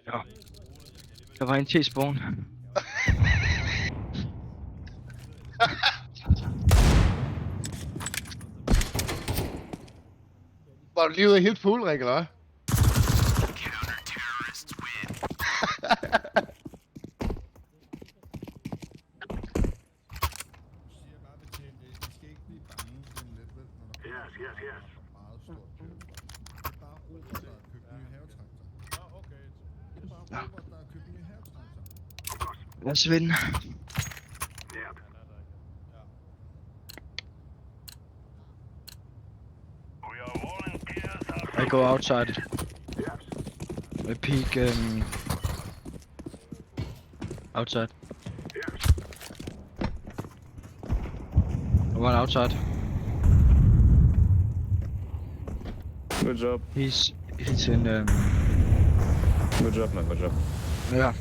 Ja. Der var en til spawn. Var du lige ude helt fuld, Rikke, eller hvad? Lad os vinde. I go outside. I peek outside. One outside. Good job. He's in Good job, man. Good job. yeah.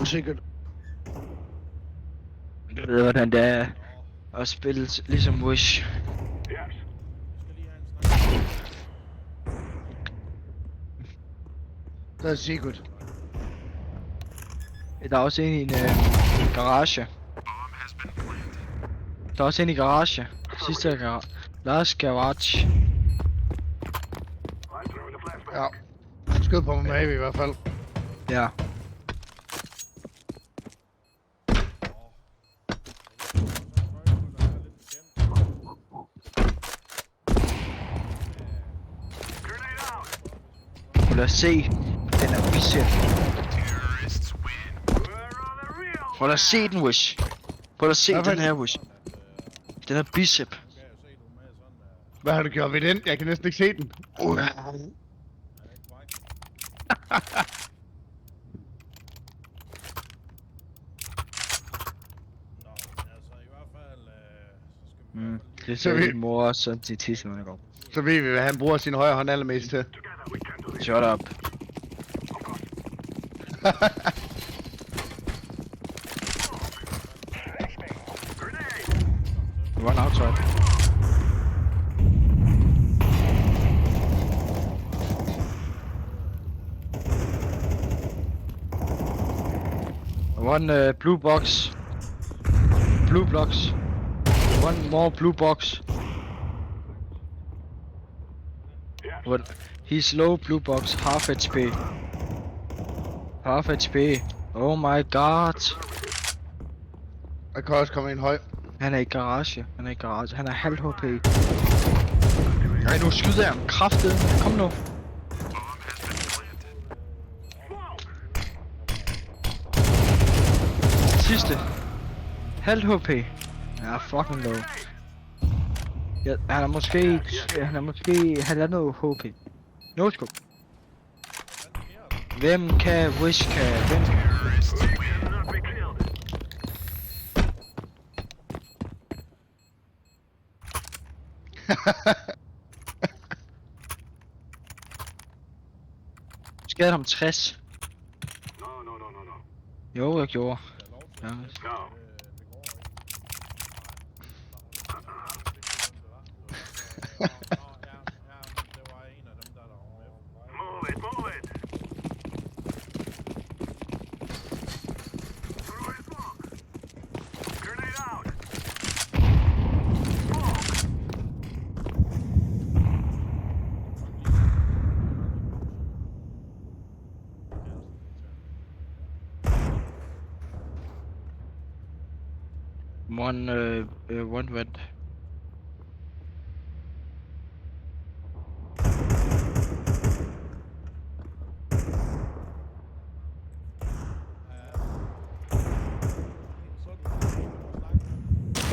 Sikkert. Du ved hvordan det er at spille ligesom Wish. Det er sikkert. Der er også en i en garage. Der er også en i garage. Sidste garage. Lars garage. Ja. Skyd på mig med i hvert fald. Ja. Lad os se. Den er bicep. Lad os se den, Wish. Lad os se den her, Wish. Den er bicep. Hvad har du gjort ved den? Jeg kan næsten ikke se den. Det sagde din mor også sådan til tidsmåned i går. Så ved vi, hvad han bruger sin højre hånd allermest til. Shut up. Run outside. One blue box. Blue blocks. One more blue box. What? He's low blue box, half HP. Half HP. Oh my god. Der kan også komme en høj. Han er i garage. Han er halv HP. Nej, nu skyder jeg ham kraftet. Kom nu. Sidste. Halv HP. Ja, fucking low. Ja, han er måske halvandet HP. No scope. Hvem kan Wish kan? Hvem? Skadede ham 60. Jo, jeg gjorde. Ja. One went.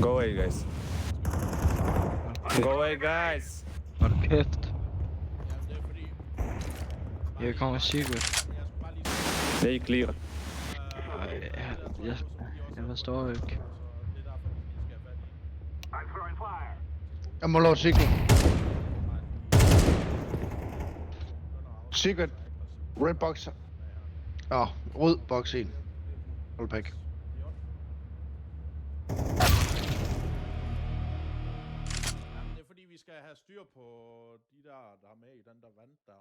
Go away, guys. Go away, guys. Hold kæft. Jeg kommer secret. Stay clear. Jeg forstår ikke. Jeg må lov Secret. Secret. Red box. Rød box 1. Hold pæk. skal have styr på de der er med i den der vand der.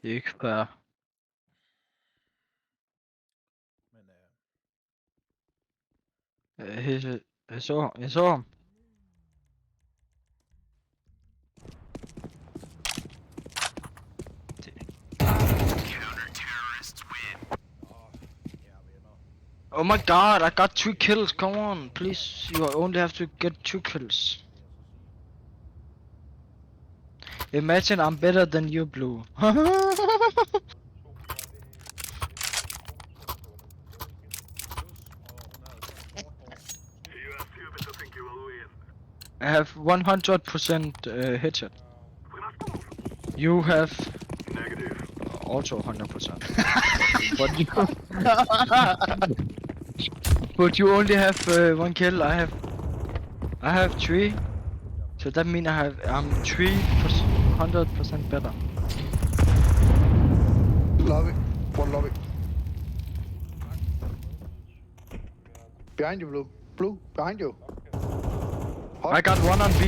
Det er ikke fair. Men Jeg så ham. ja, venner. Oh my god, I got 2 kills, come on, please, you only have to get 2 kills. Imagine I'm better than you, Blue. I have 100% headshot. You have also 100%. But you only have 1 kill. I have 3. So that means I'm 300% better. Lobby. One lobby. Behind you, Blue. Blue, behind you. I got 1 on B.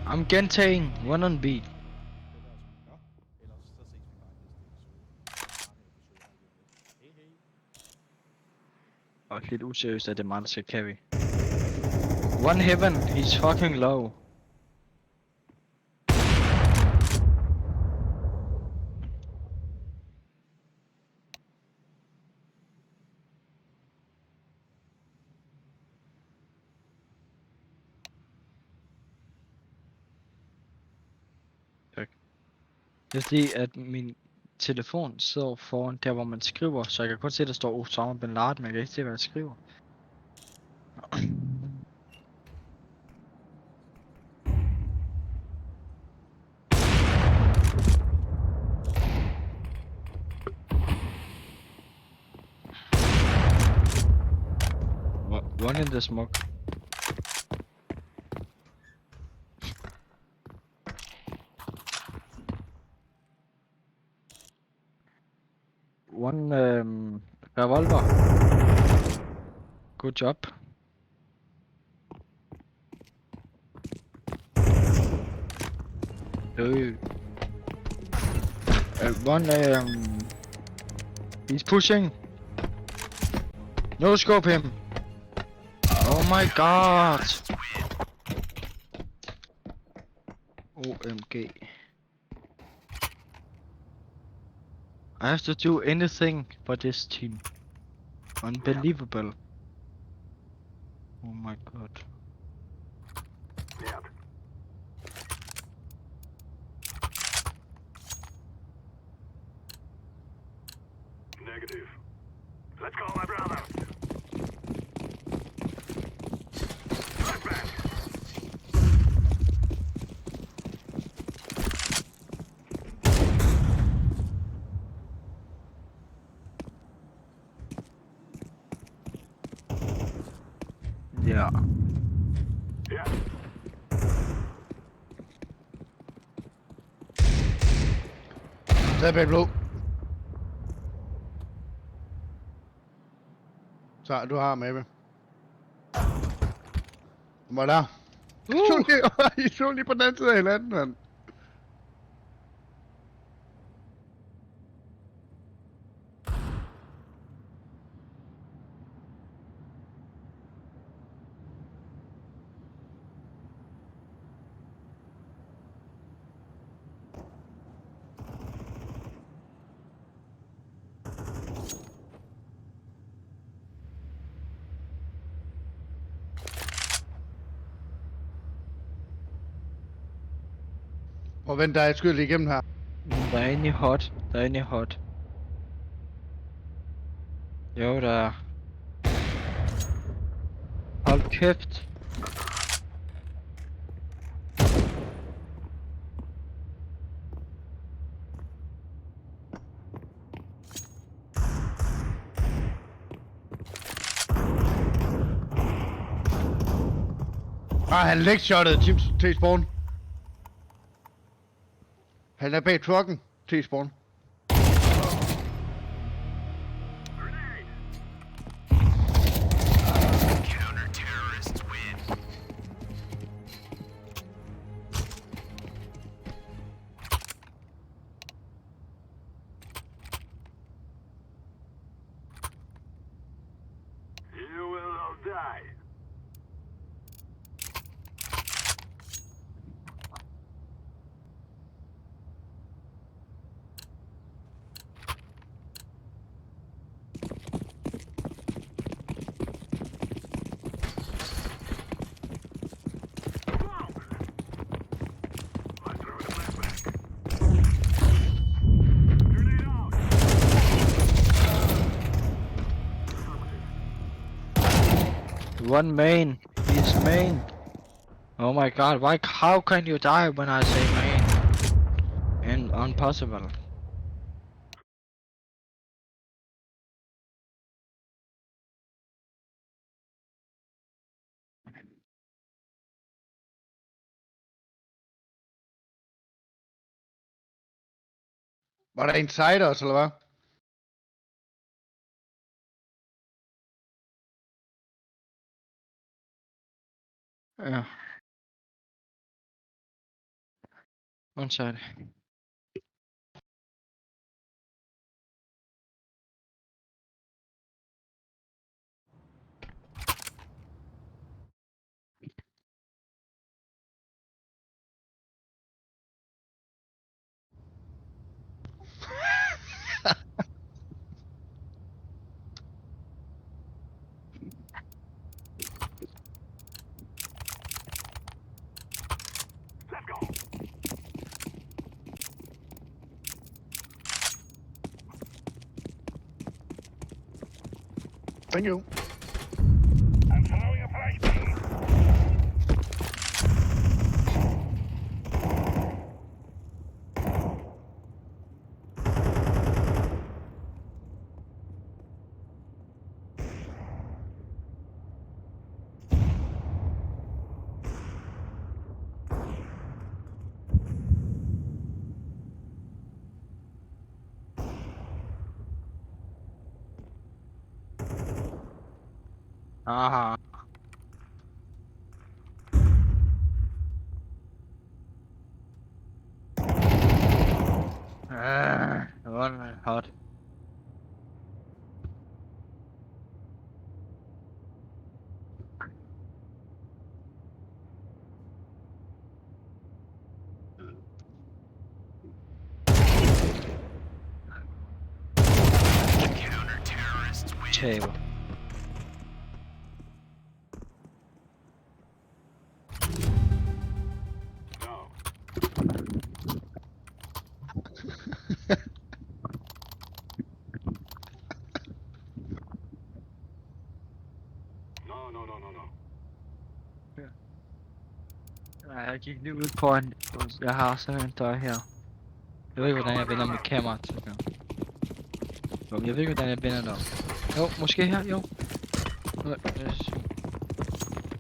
I'm getting 1 on B. Ellers så ses vi bare i næste episode. Og helt useriøst er det mig, der skal carry. 1 heaven, he's fucking low. Tak. Det er fordi, at min telefon sidder foran der, hvor man skriver, så jeg kan kun se, der står Osama Bin Laden, men jeg kan ikke se, hvad jeg skriver. One in the smoke. One revolver. Good job. One he's pushing. No scope him. Oh my god. OMG. I have to do anything for this team. Unbelievable. Oh my god. Negative. Let's call my brother. Flashback. Yeah. Yeah. Tag bag Blue. Så du har med. Hvor der? I så lige på den anden side af hinanden, mand. Og vent, der er et skyld igennem her. Der er inde i hot. Der er inde i hot. Jo, der er. Hold kæft. Han lægshottet T-spawn. Han er bag trucken, T-spawn. die. I'm throwing a flashback. Grenade out. One main. He's main. Oh my god, why? How can you die when I say main? And impossible. Var der insiders, eller hvad? Ja. One side. Let's go. Thank you. I'm throwing a flashbang. Aha. One hot. Table. No. No. Nej, jeg gik lige ud på en... Jeg har sådan en dør her. Jeg ved ikke, hvordan jeg vender mit kamera til det. Jo, jeg ved ikke, hvordan jeg vender det om. Jo, måske her, jo.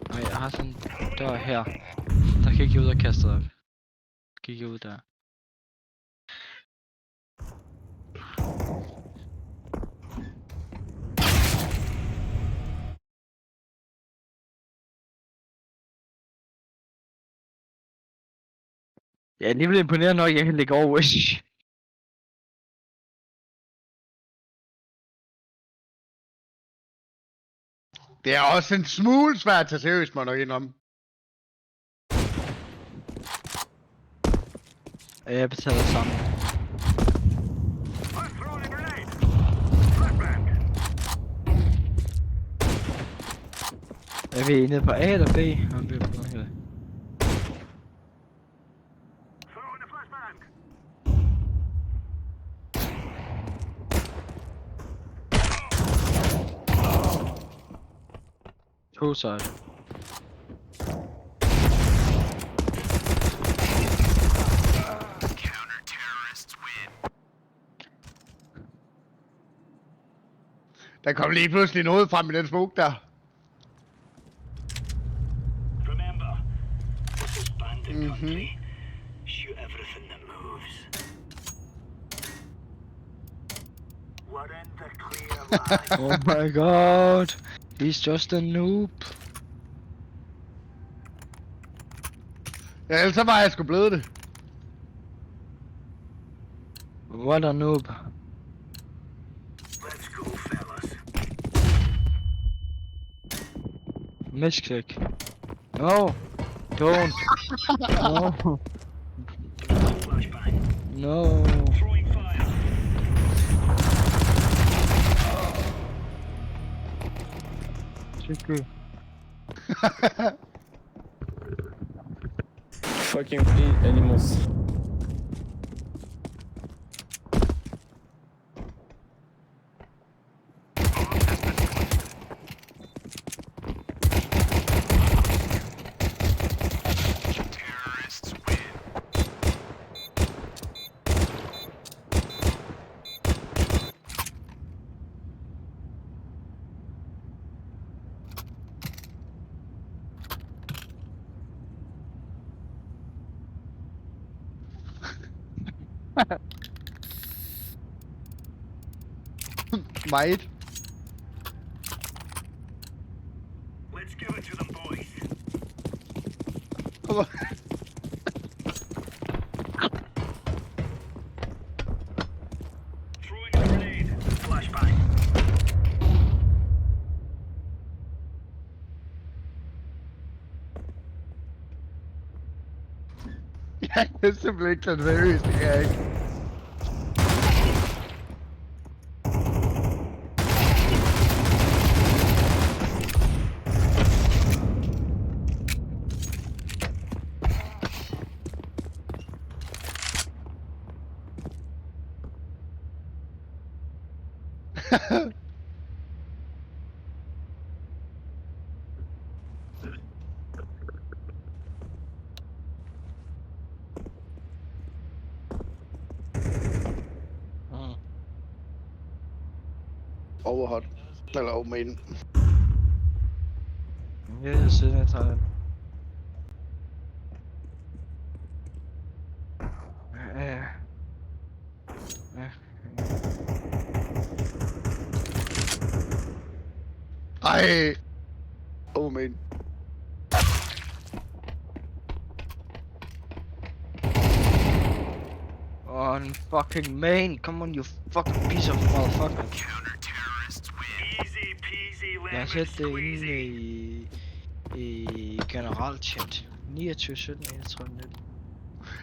Nej, jeg har sådan en dør her. Der kan ikke ud og kaste op. Gik jeg ud der. Jeg er alligevel imponeret nok, at jeg kan lægge over Wish. Det er også en smule svært at tage seriøst, må jeg nok indrømme. Jeg betaler sammen. I'm throwing a grenade. Flashbang. Er vi nede på A eller B? Om vi er på her. Throwing a flashbang. Two side. Der kom lige pludselig noget frem i den smoke der. Remember, this is bandit country. Shoot everything that moves. We're in the clear, lad. Oh my god. He's just a noob. Ja, ellers så var jeg sgu blevet det. What a noob. Let's go, fellas. Miskick. No! Don't! No! Flashbang. No! Throwing fire. Chiku. Fucking animals. Meget. Let's give it to them, boys. Throwing a grenade. Flashbang. Jeg er simpelthen ikke så nervøs, det er jeg ikke. Mm. Overhot. Eller over main. Yes, in time. Ej. Over main. On fucking main, come on, you fucking piece of motherfucker. Easy peasy Jeg har lemon set det squeezy. inde i generalchat. 29, 17, 31, 19.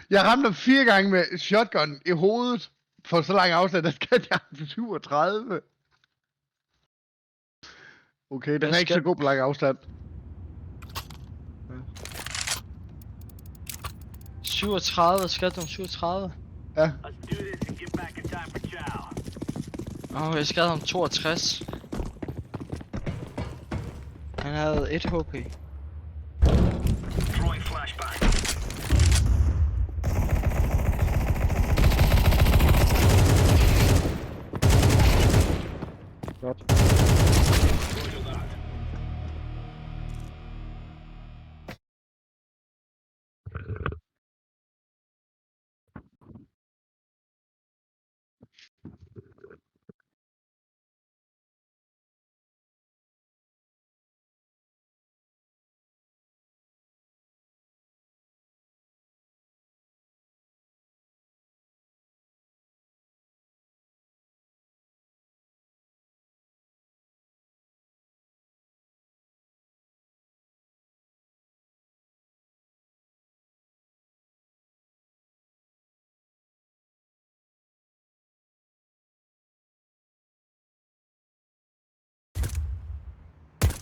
Jeg ramte ham 4 gange med shotgun i hovedet. For så lang afstand, der skal jeg til 37. Okay, den Jeg er ikke så skal- god på lang afstand. 37, skal du 37? Ja. Let's do this and get back in time for chow. Jeg skadede ham 62. Han havde 1 HP. Throwing flashbang. Godt. Roger that.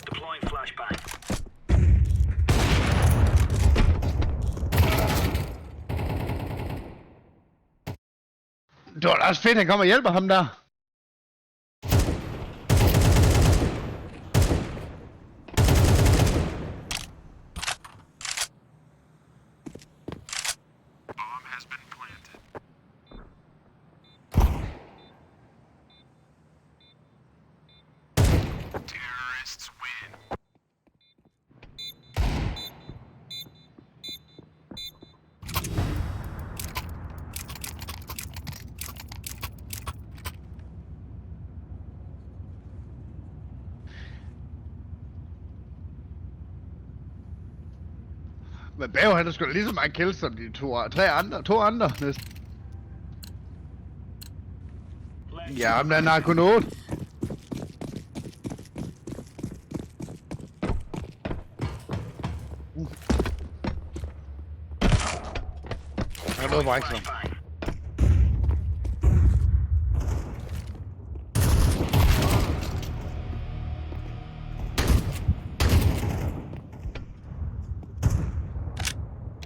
Deploying flashbang. Det var da også fedt, at han kommer og hjælper ham der. Men Bave, han er sgu da lige så mange kills som de to andre næsten. Ja, men han har kun 8. Der er noget bræk så.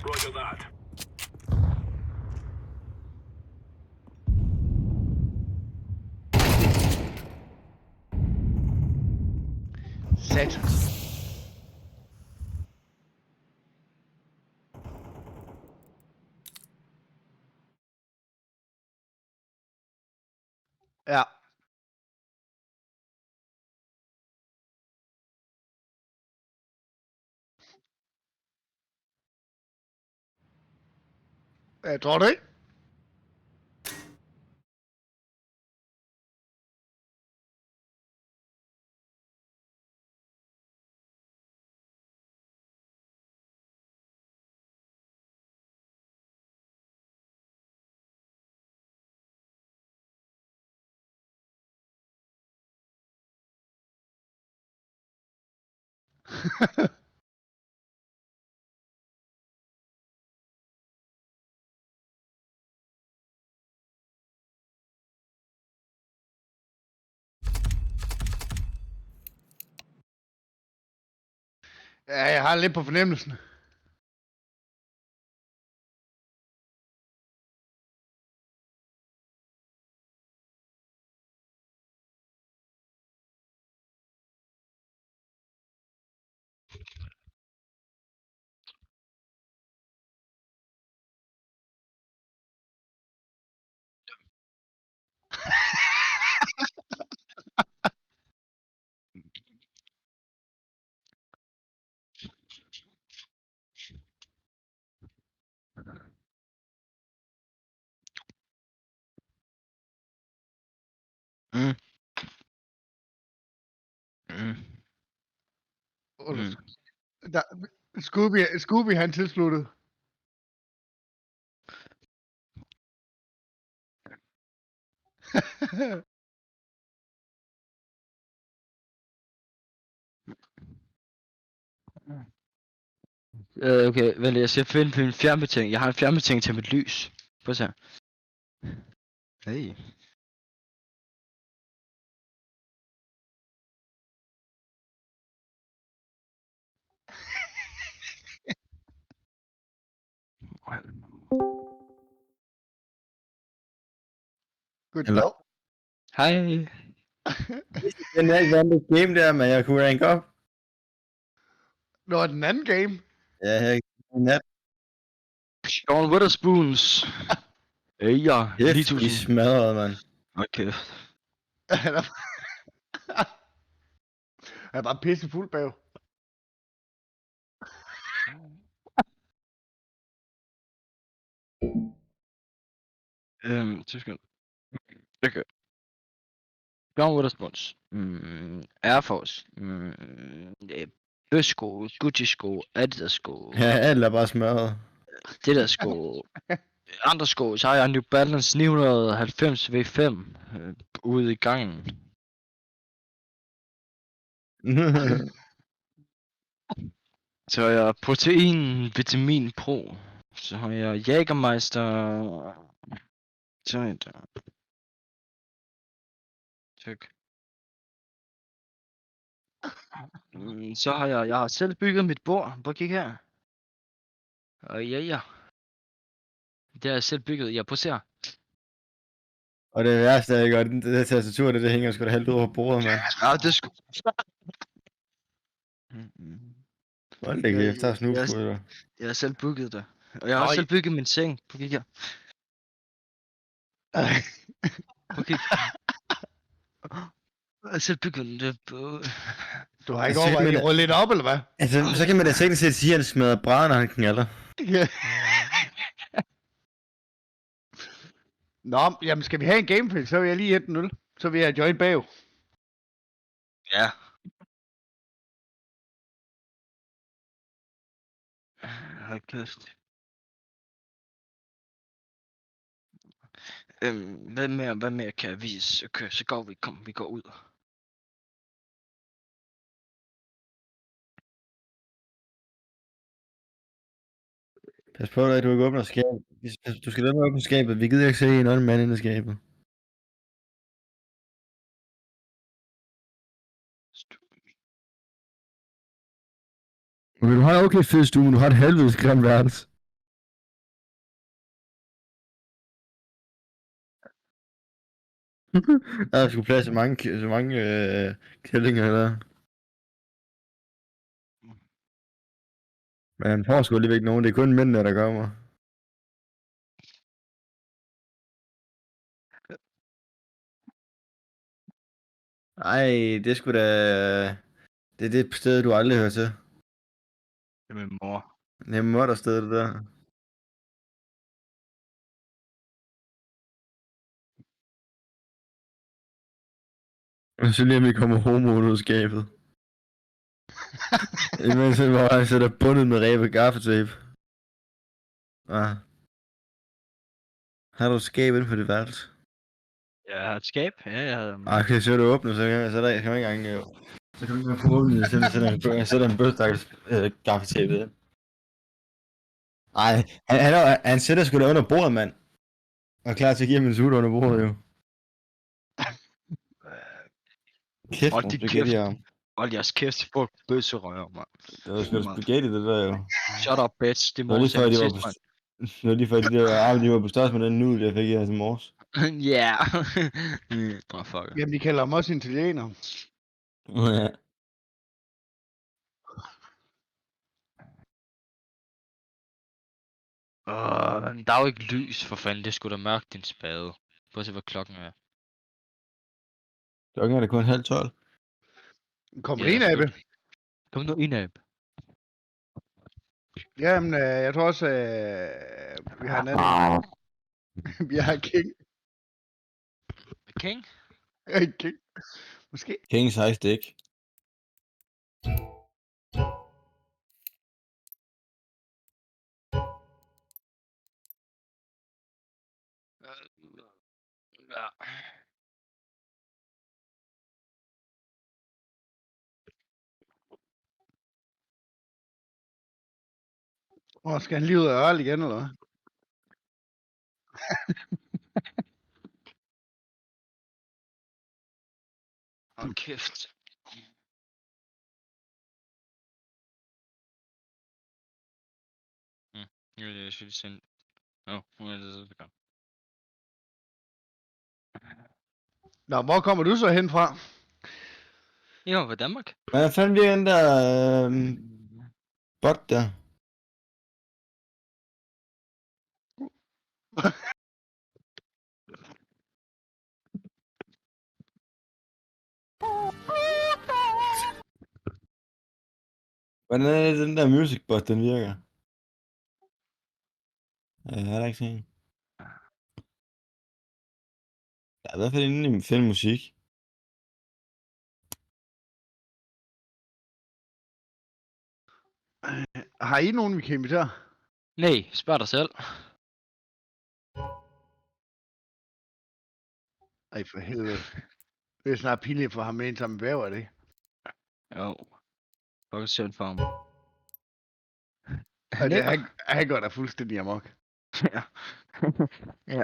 Roger that. Sat. Ja. Jeg tror det ikke. Ja, jeg har lidt på fornemmelsen. Mm. Mm. Mm. Der, Scooby han tilsluttede. Okay, vent, jeg skal finde min fjernbetjening. Jeg har en fjernbetjening til mit lys. Prøv at se. Hey. Good Eller- job. Hej. Den er ikke vandt game der, men jeg kunne rank op. Nå, den anden game. Ja, jeg i nat. Sean Witherspoons. Ja, Hæft, 9000. I smadrede, mand. Okay. Han er han er bare pisse fuld bag. Tyskland. Okay. Sean Witherspoons. Air Force. Bøssko, Gucci-sko, Adidas-sko. Ja, alt er bare smadret. Det der sko. Andre sko, så har jeg New Balance 990 V5 ude i gangen. Så har jeg Protein Vitamin Pro. Så har jeg Jägermeister. Så er der. Tak. Så har jeg har selv bygget mit bord. Prøv at kigge her. Og ja. Det har jeg selv bygget. Jeg poserer. Og det værste er, ikke, det der tastatur, det hænger sgu da halvt ud på bordet, mand. Ja, det er sgu. Hold da kæft, der er snus på det. Jeg har selv bygget det. Og jeg har også selv bygget min seng. Prøv at kigge her. Prøv at kigge. Jeg har selv bygget det. Du har ikke Altså, overvejet men- at rulle lidt op, eller hvad? Altså, så kan man da teknisk set sige, at han smadrer brædder, når han knaller. Ja. Nå, jamen skal vi have en gameplay, så vil jeg lige 1-0. Så vil jeg join bag. Ja. Hold kæft. Hvad mere kan jeg vise? Okay, så går vi går ud. Pas på dig, at du ikke åbner skabet. Du skal lade mig åbne skabet. Vi gider ikke se en anden mand inde i skabet. Okay, du har en okay fed stue, men du har et helvedes grimt værelse. Der er sgu plads til mange kællinger der. Men han får sgu alligevel ikke nogen. Det er kun mændene, der kommer. Ej, det er sgu da... Det er det sted, du aldrig hører til. Det er min mor. Det er modderstedet, det der. Og så lige om vi kommer homo ud af skabet. Imens hvor han sætter bundet med ræbe gaffetape. Ah. Har du et skab inden for dit værelse? Jeg har et skab. Ja, jeg havde... Okay, så er du åbnet, så kan jeg ikke engang... Så kan du ikke engang få åbnet, jeg sætter en bødstakkels gaffetape ind. Ej, han sætter sgu da under bordet, mand. Og er klar til at give ham en sutte under bordet, jo. Kæft, Hold hvor din spaghetti kæft. arm. Hold jeres kæft, til folk bøsserøver, mand. Det var sgu da spaghetti, det der, jo. Shut up, bitch. Det Det må var lige før, de var sidst, på... mand. Det var lige før, de der arme, de var på størrelse med den nudel, jeg fik her til morges. Ja. Motherfucker. Jamen, de kalder ham også italiener. Ja. Der er jo ikke lys, for fanden. Det er sgu da mørkt, din spade. Prøv at se, hvad klokken er. Klokken er det kun 11:30. Kom Ja, ind, Abbe. Kom nu ind, Ab. Jamen, jeg tror også, vi har en anden. Vi har King. King? King. Måske. King size dick. Ja. Skal han lige ud af øl igen, eller hvad? Hold kæft. Jeg skal lige sende... Nu er det så det gør. Nå, hvor kommer du så hen fra? Jeg var fra Danmark. Hvad fanden bliver den der... bot der? Hvordan er det, den der music bot, den virker? Jeg har da ikke set. Der er i hvert fald inde i fed musik. Har I nogen, vi kan invitere? Nej, spørg dig selv. Ej, for helvede. Det er snart pinligt for ham med en sammen væv, er det ikke? Jo. Fuck synd for ham. Han går da fuldstændig amok. Ja. Ja.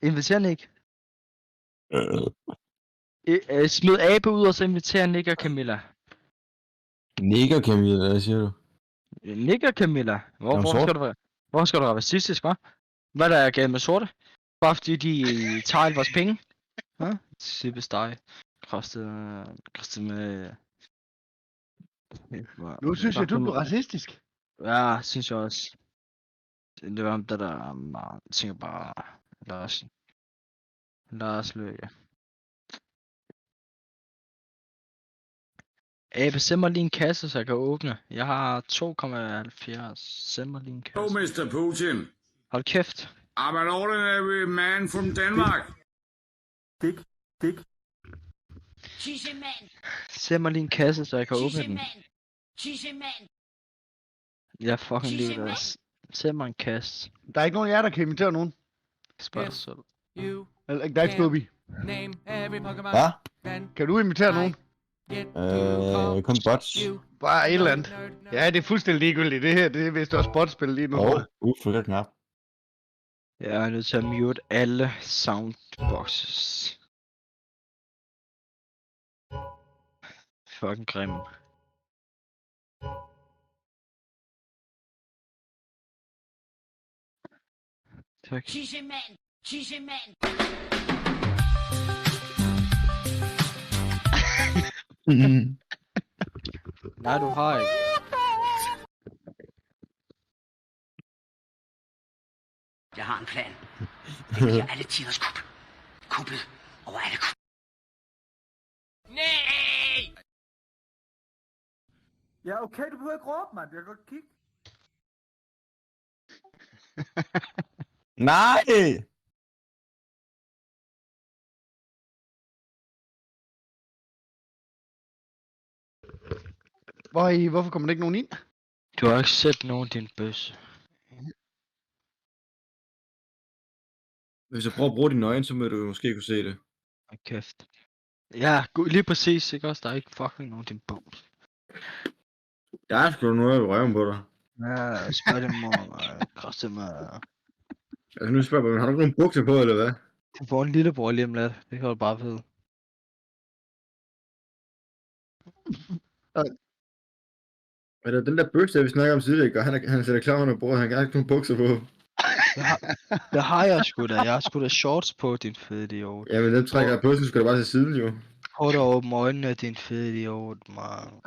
Inviter Nick. Smid Abe ud, og så inviterer Nick og Camilla. Nick og Camilla, hvad siger du? Nick og Camilla? Hvor skal du være racistisk, hva'? Hvad der er galt med sorte? Bare fordi de tager alle vores penge? Hå? Sippes dig. Kræftet med... Nu synes jeg, du er racistisk. Ja, synes jeg også. Det var det der... Jeg tænker bare... Lars Løkke. Abe, send mig lige en kasse, så jeg kan åbne. Jeg har 2,70. Send mig lige en kasse. Oh, Mr. Putin. Hold kæft. I'm an ordinary man from Denmark. Tissemand. Send mig lige en kasse, så jeg kan åbne den. Tissemand. Tissemand. Jeg er fucking liv der. Send mig en kasse. Der er ikke nogen af jer, der kan invitere nogen. Spørg dig selv. Der er ikke Scooby. Hvad? Kan du invitere nogen? Kun bots. Bare et eller andet. Ja, det er fuldstændig ligegyldigt. Det her, det er vist også botspil lige nu. Forkert knap. Jeg er nødt til at mute alle soundboxes. Fucking grim. Tak. Tissemand! Tissemand! Nej, du har ikke. Jeg har en plan. Det bliver alle tiders kup. Kuppet over alle kup. Nej! Ja, okay, du behøver ikke råbe, mand. Jeg kan godt kigge. Nej! Hvorfor kommer der ikke nogen ind? Du har ikke set nogen din bøsse. Hvis jeg prøver at bruge dine øjne, så må du måske kunne se det. Hold kæft. Ja, lige præcis, ikke også? Der er ikke fucking nogen din bøsse. Jeg er sgu nu i røven på dig. Ja, spørg dem om, kraftigt med. Altså nu spørger jeg, har du ikke nogen bukser på, eller hvad? Du får en lillebror lige om lidt. Det kan du bare vide. Er det den der bøsse, vi snakker om tidligere? Han sætter klar under bordet, han har ikke nogen bukser på. Det har jeg sgu da. Jeg har sgu da shorts på, din fede idiot. Ja, men den trækker jeg buksen, skal du bare til siden, jo. Prøv da at åbne øjnene, din fede idiot, man.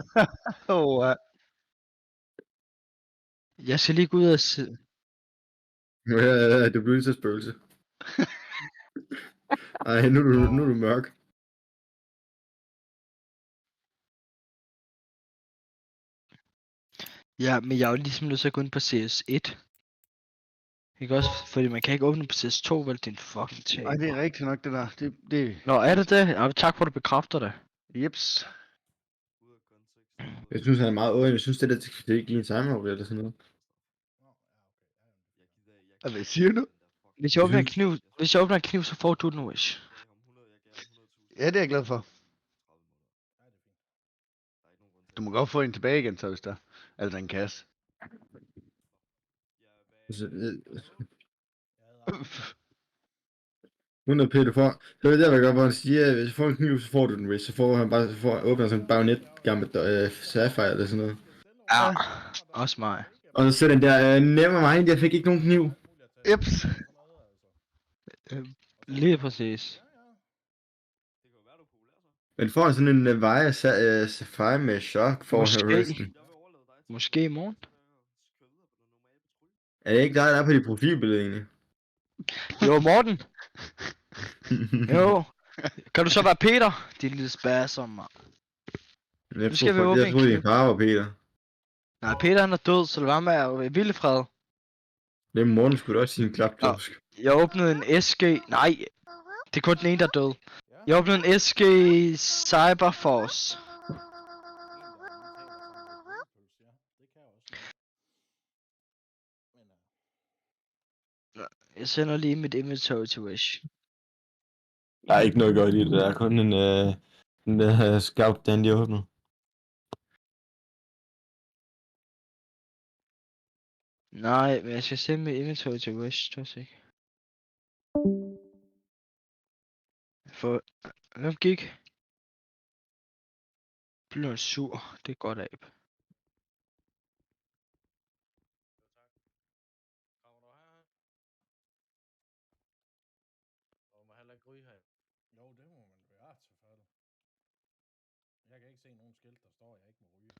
Jeg skal lige gå ud og se. Ja, det bliver så spøgelse. Ej, nu er du mørk. Ja, men jeg er jo ligesom nødt til at gå ind på CS1. Ikke også? Fordi man kan ikke åbne på CS2, vel, din fucking tag. Nej, det er rigtigt nok, det der. Det... Nå, er det det? Ja, tak for, at du bekræfter det. Jeps. Jeg synes, han er meget åben. Jeg synes, det er ikke lige en timeout eller sådan noget. Hvad siger du? Hvis jeg åbner en kniv, så får du den, Wish. Ja, det er jeg glad for. Du må godt få en tilbage igen, så hvis der. Altså en kasse. Altså, 100 p, du får. Så er det der, hvor han siger, hvis du får en kniv, så får du den, Wish. Så får han bare, åbner sådan en bajonet gammel Sapphire eller sådan noget. Ja, også mig. Og så sætter den der, never mind, jeg fik ikke nogen kniv. Jeps. Lige præcis. Men får han sådan en veje Sapphire med chok for Harrison. Måske i morgen. Er det ikke dig, der er på dit profilbillede egentlig? Jo, Morten. Jo. Kan du så være Peter? Din lille spasser, mand. Jeg skal vi åbne en troede, kniv. din far var Peter. Nej, Peter han er død, så det var med at ville fred. Det er Morten skulle da også sige en klapkiosk. Jeg åbnede en SG. Nej, det er kun den ene, der er død. Jeg åbnede en SG Cyberforce. Jeg sender lige mit inventory til Wish. Der er ikke noget godt i det, der er kun en scout, den de åbner. Nej, men jeg skal sende mit inventory til Wish, tror jeg ikke. For... Hvem gik? Blev sur, det er godt af. Jo, det må man gøre, selvfølgelig. Jeg kan ikke se nogen skilt, der står, jeg ikke må ryge.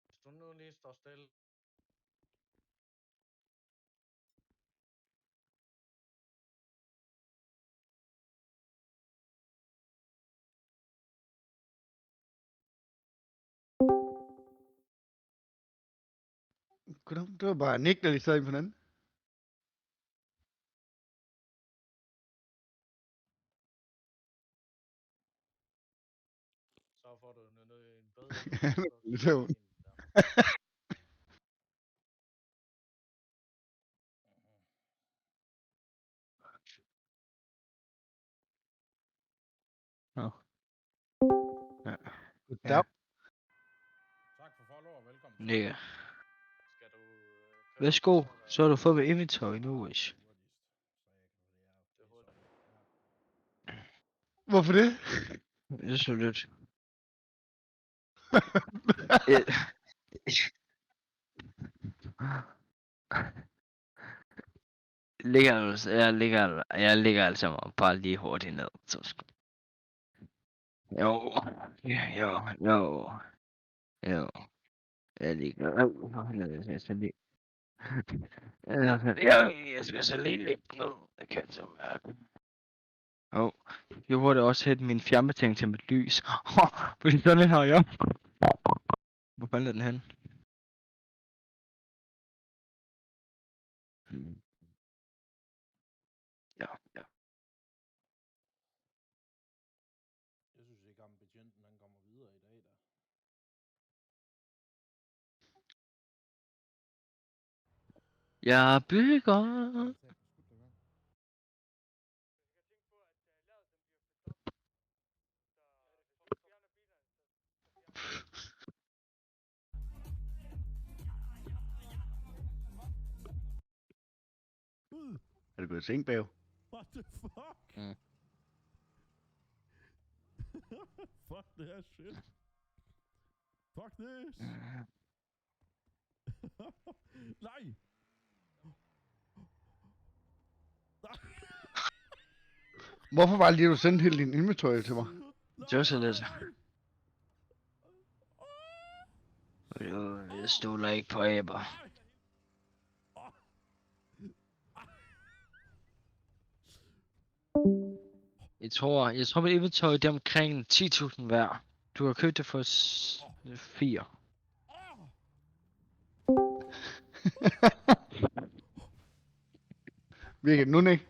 Hvis du nu lige står stille. Goddag, det var bare Nick, der lige sad på den anden. Så får du en bedre... Lidt søvn. Nå. Ja. Ja. Tak for follow og velkommen. Nigga. Skal du... Værsgo, så har du fået med inventory nu, Wish. Hvorfor det? Det er så lidt. Jeg ligger altså bare lige hurtigt ned. Så jo. Jeg ligger ned. Jeg skal så lige ligge ned. Det kan jeg så mærke. Jeg burde også hætte min fjernbetjening til mit lys. Fordi sådan en har jeg. Hvor fanden er den hen? Ja. Jeg synes ikke, om betjenten han kommer videre i dag, da. Jeg bygger. Er det gået i seng, Bæv? What the fuck? Mm. Fuck det her shit. Fuck this. Nej. Hvorfor var det lige, du sendte hele din inventory til mig? Det var så lidt. Jeg stoler ikke på aber. Jeg tror mit inventory det er omkring 10.000 hver. Du har købt det for 4. Virker det nu, ikke?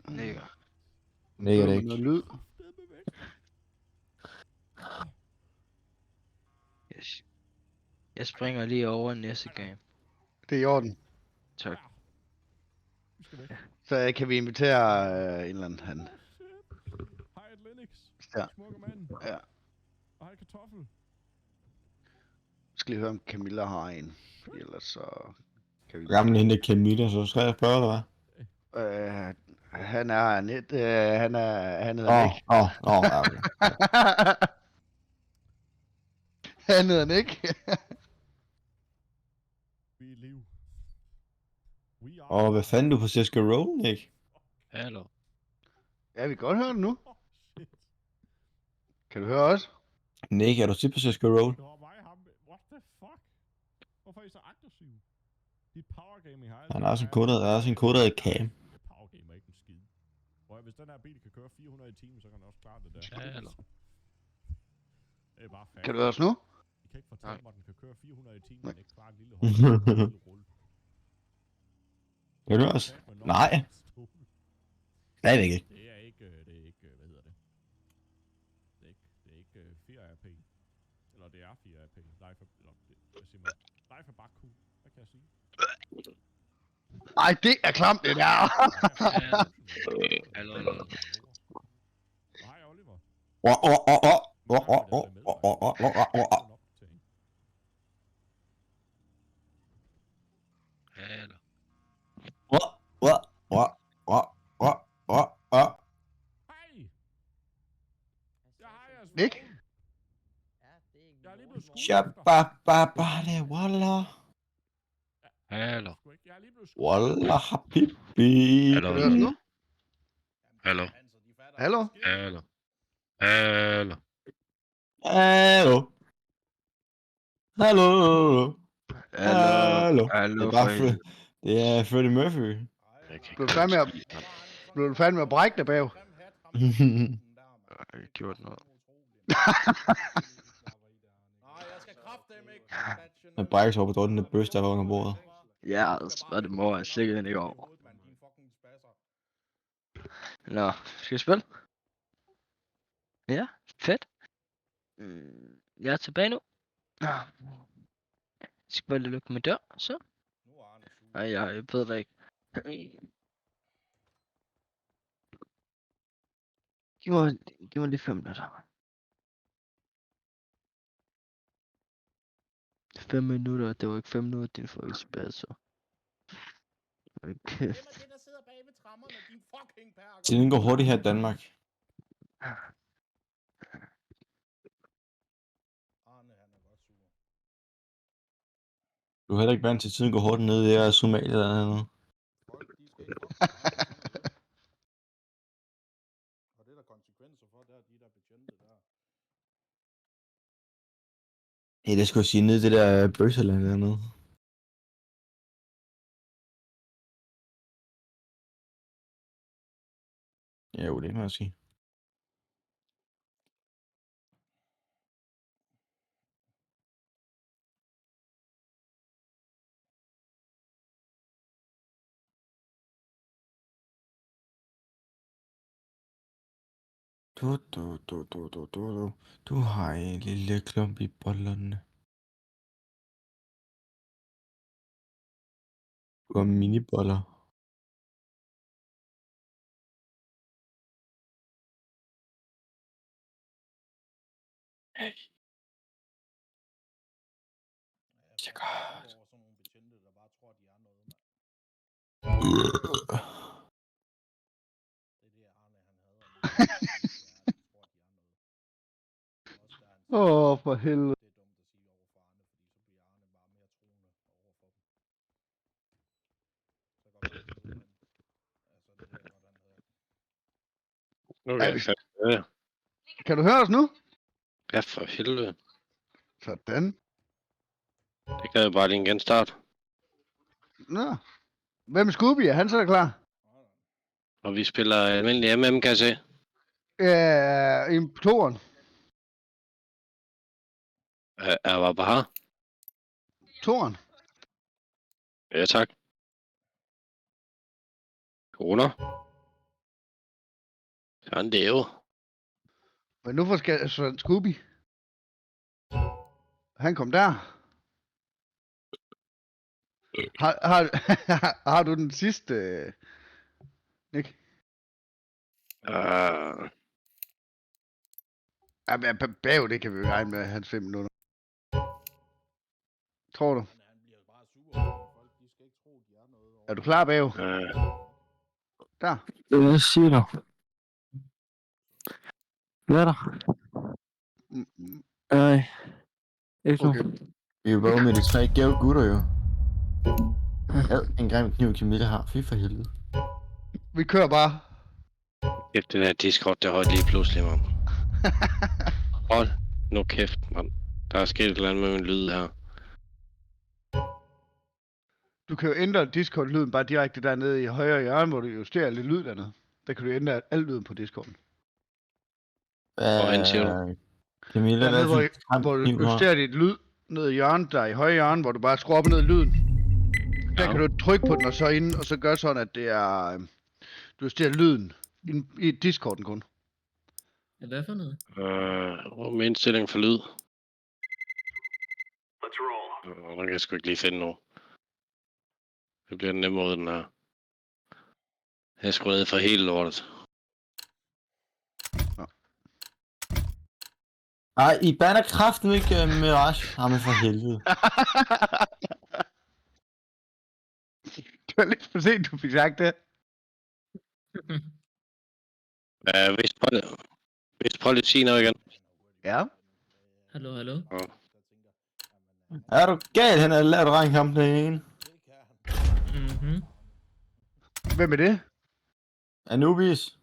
Nigger. Ligger det ikke. Noget lyd. Yes. Jeg springer lige over næste game. Det er i orden. Tak. Så kan vi invitere en eller anden han. Hej Linux. Ja. Smukke mand. Ja. Og hej kartoffel. Jeg skal lige høre, om Camilla har en. Fordi ellers så kan vi... Gammel hende Camilla, så skal jeg spørge, eller hvad? Han er net... han hedder Nick. Ja, okay. Han hedder Nick. Vi er i liv. We are... Og hvad fanden du på CSGO Roll, Nick? Hallo. Ja, vi kan godt høre det nu. Shit. Kan du høre os? Nick, er du tit på CSGO Roll? Det var mig ham. What the fuck? Hvorfor er I så aggressiv? Dit power gaming har Han har også en koderet cam. Power game er ikke en skid. Og hvis den her bil kan køre 400 i timen, så kan den også klare det der. Hallo. Det er bare fact. Kan du høre os nu? I kan ikke fortælle mig, at den kan køre 400 i timen, men ikke klare en lille hold. Lille rulle. Kan du også? Nej. Stadigvæk ikke. Det er ikke, hvad hedder det? Det er ikke 4RP. Eller det er 4RP. Live for, eller, hvad siger man? Live for Baku. Hvad kan jeg sige? Ej, det er klamt, det der. Hallo. Hej Oliver. Hallo. Hej! Jeg har jeres Nick? vogn. Jeg er lige blevet skudt. Shabababale walla. Hallo. Jeg er lige blevet skudt. Walla habibi. Hallo. Kan du høre os nu? Hallo. Hallo? Hallo. Hallo. Hallo. Hallo. Hallo. Hallo. Det er Freddie Murphy. Blev du færdig med at brække dig, Bæv? Jeg har ikke gjort noget. Nej, jeg skal kraftedeme ikke. Han brækker sig op på den der bøs, der var under bordet. Ja, så det må jeg sikkert ikke over. Nå, skal vi spille? Ja, fedt. Jeg er tilbage nu. Jeg skal bare lige lukke min dør, så. Nej, jeg ved det ikke. Giv mig lige 5 minutter. 5 minutter, det var ikke 5 minutter, din fucking spasser. Hold kæft. Hvem er det, der sidder bag ved trammerne, din fucking perker? Tiden går hurtigt her i Danmark. Arne, han er godt sur. Du er heller ikke vant til, at tiden går hurtigt nede i Somalia eller noget. Folk, de skal ikke fucking arbejde, sådan er det. Og det er der konsekvenser for, der er de der betjente der. Ja, det skulle jeg sige, nede i det der Bøsseland dernede. Ja, jo, det må jeg sige. Du har en lille klump i bollerne. Du har miniboller. Ja, Det er for godt. over sådan nogle betjente, der bare tror, de er noget, mand. Det er det, Arne, han hader. De tror, de er noget. Også der, han siger, For helvede. det er dumt at sige over for Arne, fordi så bliver Arne bare mere troende over for dem. Så går man ikke ud, men altså, det ved jeg godt, han hader. Nu kan jeg fandme høre. Kan du høre os nu? Ja, for helvede. Sådan. Det kan jeg bare lige en genstart. Nå. Hvem er Scooby? Er han så klar? Og vi spiller almindelig MM, kan jeg se. I toren. Er var bare. Toren. Ja, tak. Kroner. Sådan det er jo. Men nu får Scooby. Han kom der. Har du den sidste, Nick? Ja, men bag, det kan vi jo regne med, hans 5 minutter. Tror du? Men han bliver bare sur, fordi folk, de skal ikke tro, de er noget. Er du klar, bag? Der. Hvad siger du? Hvad er der? Ikke Okay. Vi er jo bare med de 3 gave gutter jo. En grim kniv Camilla har. Fy for helvede. Vi kører bare. Kæft, det der Discord, der holdt lige pludselig, mand. Hold nu kæft, mand. Der er sket et eller andet med min lyd her. Du kan jo ændre Discord-lyden bare direkte dernede i højre hjørne, hvor du justerer lidt lyd dernede. Der kan du ændre al lyden på Discorden. Hvorhen siger du? Camilla, hvad Dernede, er det, hvor du justerer dit lyd ned i hjørnet, der er i højre hjørne, hvor du bare skruer op og ned i lyden. Der Ja. kan du trykke på den og så ind, og så gør sådan, at det er... Du justerer lyden i Discorden kun. Hvad for noget? Med indstilling for lyd. Let's roll. Den kan jeg sgu ikke lige finde nu. Det bliver den nemme måde, den her. Jeg er skruet for hele lortet. Ej, I bander kraften ikke Mirage. Jamen for helvede. Det var lidt for sent, du fik sagt det. Hvis prøv lige at sige noget igen. Ja. Hallo? Er du gal? Han har lavet rangkamp derinde. Mhm. Hvem er det? Anubis.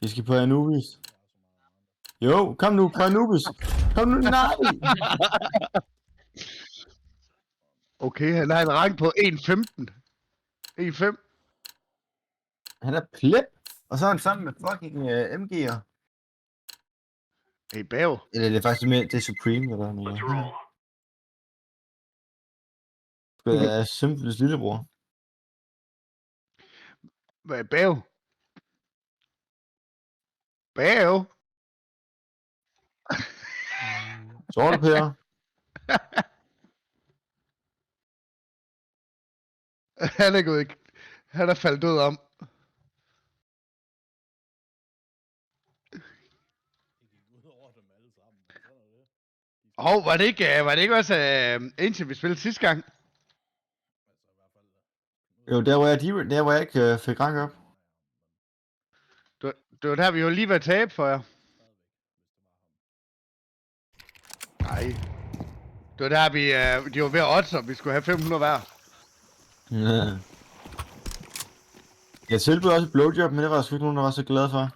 Vi skal på Anubis. Jo, kom nu på Anubis. Kom nu, nej. Okay, han har en rang på 1.15. 1.5. Han er pleb. Og så er han sammen med fucking MG'er. Hey, Bav. Eller det er faktisk mere, det er Supreme, eller hvad Let's der roll. Det er Simples lillebror. Hvad er Bav? Bav? Sorte pære. Han er gået ikke. Han er faldet død om. var det ikke også indtil vi spillede sidste gang? Jo, der hvor jeg ikke fik rank op. Det var der, vi jo lige var tabe for jer. Nej. Det var der, de var ved at odds, og vi skulle have 500 hver. Ja. Jeg tilbød også et blowjob, men det var der sgu ikke nogen, der var så glad for.